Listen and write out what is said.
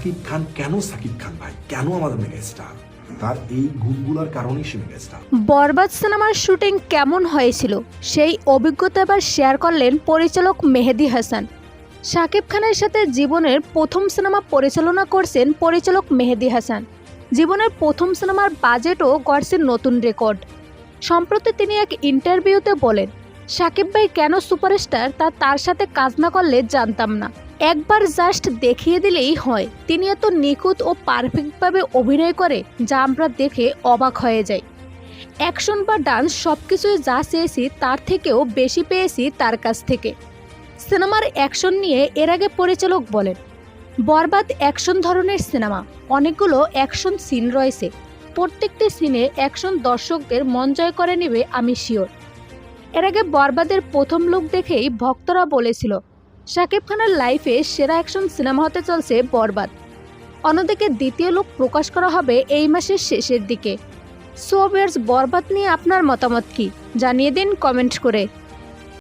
সাকিব খান কেন সাকিব খান ভাই, কেন আমাদের মেগাস্টার? তার এই গুণগুলোর কারণেই সে মেগাস্টার। বরবাদ সিনেমার শুটিং কেমন হয়েছিল সেই অভিজ্ঞতা এবার শেয়ার করলেন পরিচালক মেহেদী হাসান। শাকিব খানের সাথে জীবনের প্রথম সিনেমা পরিচালনা করছেন পরিচালক মেহেদী হাসান। জীবনের প্রথম সিনেমার বাজেটও গড়ছেন নতুন রেকর্ড। সম্প্রতি তিনি এক ইন্টারভিউতে বলেন, শাকিব ভাই কেন সুপারস্টার তা তার সাথে কাজ না করলে জানতাম না, একবার জাস্ট দেখিয়ে দিলেই হয়। তিনি এত নিখুঁত ও পারফেক্টভাবে অভিনয় করে যা আমরা দেখে অবাক হয়ে যাই। অ্যাকশন বা ডান্স সবকিছুই যা চেয়েছি তার থেকেও বেশি পেয়েছি তার কাছ থেকে। সিনেমার অ্যাকশন নিয়ে এর আগে পরিচালক বলেন, বরবাদ অ্যাকশন ধরনের সিনেমা, অনেকগুলো অ্যাকশন সিন রয়েছে, প্রত্যেকটি সিনে অ্যাকশন দর্শকদের মন জয় করে নেবে আমি শিওর। এর আগে বরবাদের প্রথম লুক দেখেই ভক্তরা বলেছিল শাকিব খানের লাইফে সেরা অ্যাকশন সিনেমা হতে চলছে বরবাদ। অন্যদিকে দ্বিতীয় লুক প্রকাশ করা হবে এই মাসের শেষের দিকে। সো ভিউয়ার্স, বরবাদ নিয়ে আপনার মতামত কি জানিয়ে দিন কমেন্ট করে।